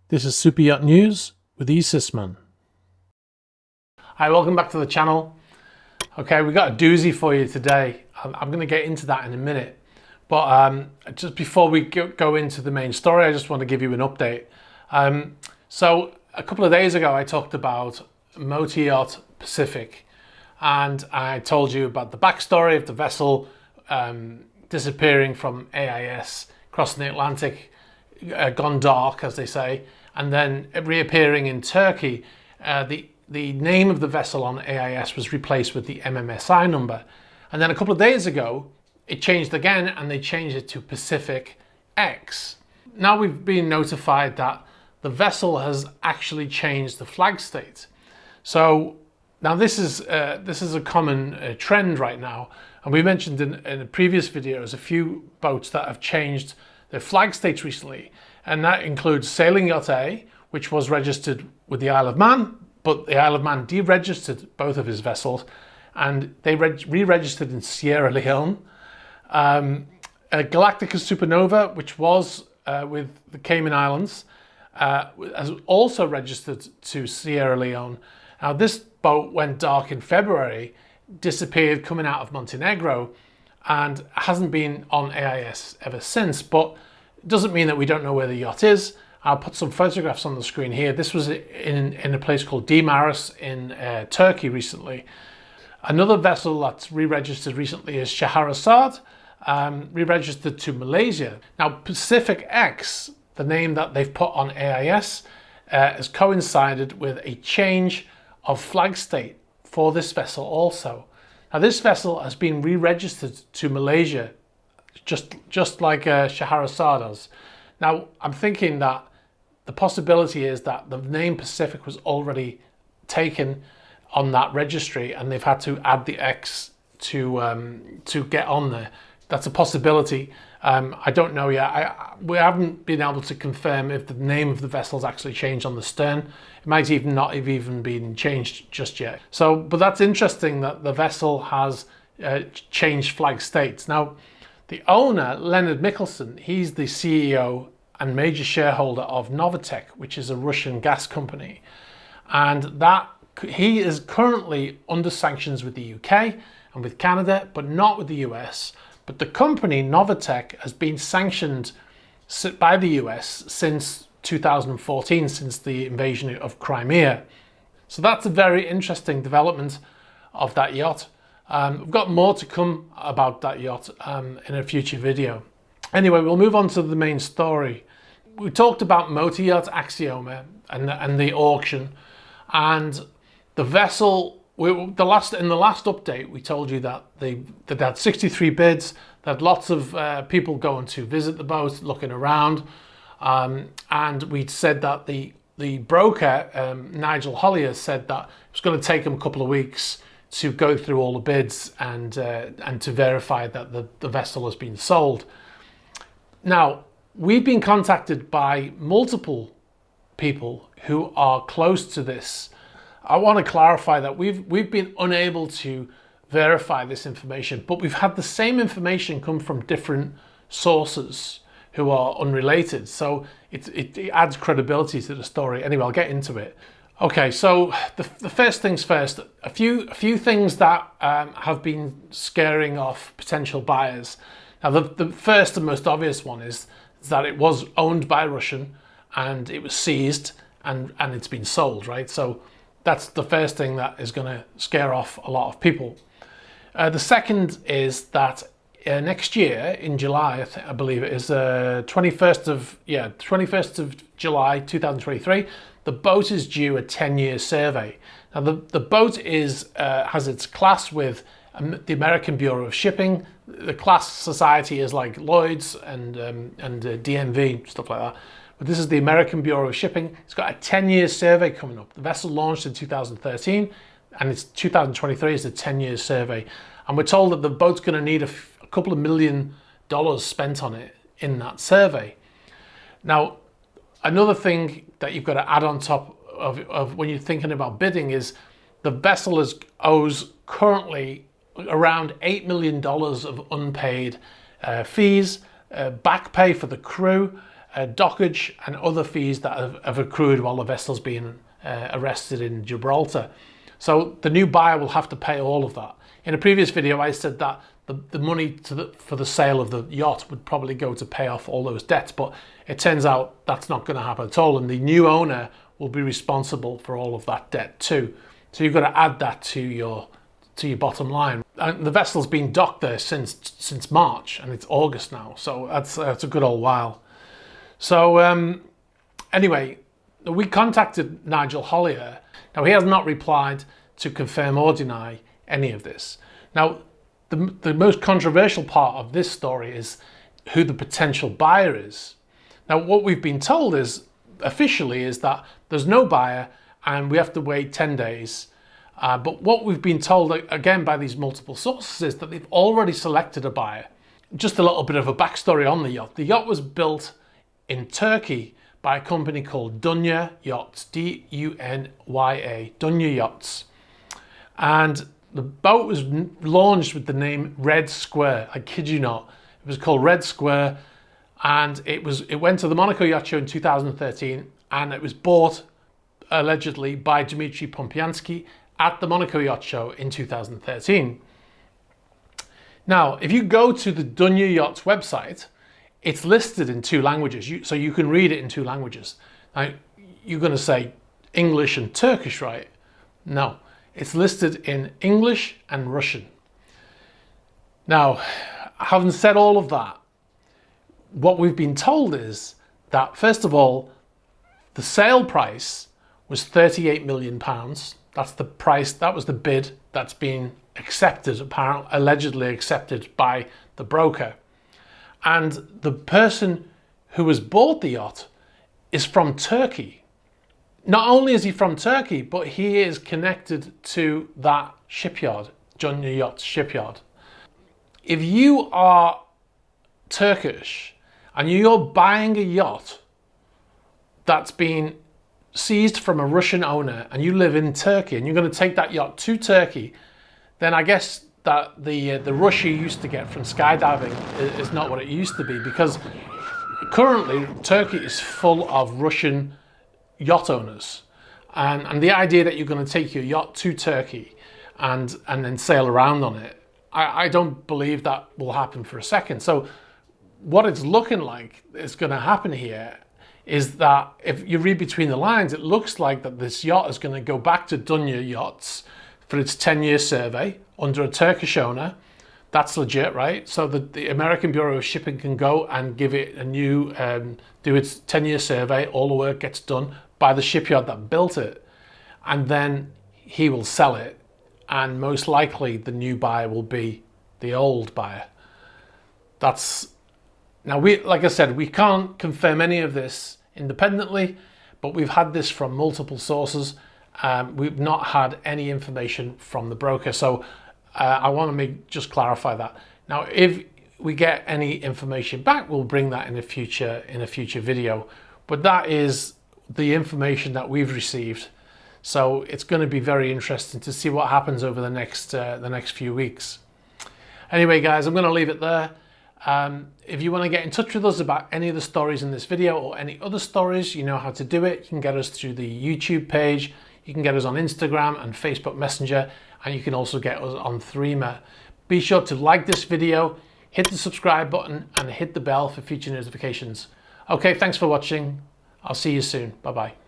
This is Super Yacht News with eSysMan. Hi, welcome back to the channel. Okay, we got a doozy for you today. I'm going to get into that in a minute. But just before we go into the main story, I just want to give you an update. So a couple of days ago, I talked about Motor Yacht Pacific. And I told you about the backstory of the vessel disappearing from AIS, crossing the Atlantic, gone dark, as they say, and then reappearing in Turkey. The name of the vessel on AIS was replaced with the MMSI number. And then a couple of days ago, it changed again, and they changed it to Pacific X. Now we've been notified that the vessel has actually changed the flag state. So now this is a common trend right now, and we mentioned in previous videos a few boats that have changed their flag states recently, and that includes Sailing Yacht A, which was registered with the Isle of Man, but the Isle of Man deregistered both of his vessels, and they re-registered in Sierra Leone. Galactica Supernova, which was with the Cayman Islands, has also registered to Sierra Leone. Now this boat went dark in February, disappeared coming out of Montenegro, and hasn't been on AIS ever since, but it doesn't mean that we don't know where the yacht is. I'll put some photographs on the screen here. This was in a place called Dimaris in Turkey recently. Another vessel that's re-registered recently is Scheherazade, re-registered to Malaysia. Now Pacific X, the name that they've put on AIS, has coincided with a change of flag state for this vessel also. Now this vessel has been re-registered to Malaysia, just like Scheherazade does. Now I'm thinking that the possibility is that the name Pacific was already taken on that registry, and they've had to add the X to get on there. That's a possibility. I don't know yet. We haven't been able to confirm if the name of the vessel's actually changed on the stern. It might even not have even been changed just yet. So, but that's interesting that the vessel has changed flag states. Now, the owner, Leonard Mikkelsen, he's the CEO and major shareholder of Novatek, which is a Russian gas company. And that he is currently under sanctions with the UK and with Canada, but not with the US. But the company, Novatek, has been sanctioned by the US since 2014, since the invasion of Crimea. So that's a very interesting development of that yacht. We've got more to come about that yacht in a future video. Anyway, we'll move on to the main story. We talked about Motor Yacht Axioma and the auction, and the vessel. In the last update, we told you that they had 63 bids. They had lots of people going to visit the boat, looking around, and we said that the broker Nigel Hollier said that it was going to take him a couple of weeks to go through all the bids and to verify that the vessel has been sold. Now we've been contacted by multiple people who are close to this. I want to clarify that we've been unable to verify this information, but we've had the same information come from different sources who are unrelated. So it adds credibility to the story. Anyway, I'll get into it. Okay, so the first things first, a few things that have been scaring off potential buyers. Now the first and most obvious one is that it was owned by a Russian and it was seized and it's been sold, right? So that's the first thing that is going to scare off a lot of people. The second is that next year in July, I believe it is 21st of July 2023, the boat is due a 10-year survey. Now the boat has its class with the American Bureau of Shipping. The class society is like Lloyd's and DNV, stuff like that. But this is the American Bureau of Shipping. It's got a 10-year survey coming up. The vessel launched in 2013, and it's 2023 is the 10-year survey. And we're told that the boat's going to need a couple of $1 million spent on it in that survey. Now, another thing that you've got to add on top of when you're thinking about bidding is the vessel owes currently around $8 million of unpaid fees, back pay for the crew, dockage and other fees that have accrued while the vessel's being arrested in Gibraltar. So the new buyer will have to pay all of that. In a previous video, I said that the money for the sale of the yacht would probably go to pay off all those debts, but it turns out that's not going to happen at all, and the new owner will be responsible for all of that debt too. So you've got to add that to your bottom line. And the vessel's been docked there since March, and it's August now, so that's a good old while. So anyway, we contacted Nigel Hollier. Now, he has not replied to confirm or deny any of this. Now, the most controversial part of this story is who the potential buyer is. Now, what we've been told is, officially, is that there's no buyer and we have to wait 10 days. But what we've been told, again, by these multiple sources is that they've already selected a buyer. Just a little bit of a backstory on the yacht. The yacht was built in Turkey by a company called Dunya Yachts, D-U-N-Y-A, Dunya Yachts. And the boat was launched with the name Red Square. I kid you not. It was called Red Square, and it went to the Monaco Yacht Show in 2013, and it was bought allegedly by Dmitry Pompiansky at the Monaco Yacht Show in 2013. Now, if you go to the Dunya Yachts website, it's listed in 2 languages, so you can read it in 2 languages. Now, you're going to say English and Turkish, right? No, it's listed in English and Russian. Now, having said all of that, what we've been told is that, first of all, the sale price was £38 million. That's the price, that was the bid that's been accepted, apparently, allegedly accepted by the broker. And the person who has bought the yacht is from Turkey. Not only is he from Turkey, but he is connected to that shipyard, Dunya Yachts shipyard. If you are Turkish and you're buying a yacht that's been seized from a Russian owner and you live in Turkey and you're going to take that yacht to Turkey, then I guess that the rush you used to get from skydiving is not what it used to be, because currently Turkey is full of Russian yacht owners, and the idea that you're going to take your yacht to Turkey and then sail around on it, I don't believe that will happen for a second. So what it's looking like is going to happen here is that, if you read between the lines, it looks like that this yacht is going to go back to Dunya Yachts for its 10-year survey under a Turkish owner. That's legit, right? So the American Bureau of Shipping can go and give it a new, do its 10-year survey. All the work gets done by the shipyard that built it. And then he will sell it. And most likely the new buyer will be the old buyer. Now, like I said, we can't confirm any of this independently, but we've had this from multiple sources. We've not had any information from the broker. So I want to just clarify that. Now, if we get any information back, we'll bring that in a future video. But that is the information that we've received. So it's going to be very interesting to see what happens over the next few weeks. Anyway, guys, I'm going to leave it there. If you want to get in touch with us about any of the stories in this video or any other stories, you know how to do it. You can get us through the YouTube page. You can get us on Instagram and Facebook Messenger, and you can also get us on Threema. Be sure to like this video, hit the subscribe button, and hit the bell for future notifications. Okay, thanks for watching. I'll see you soon. Bye-bye.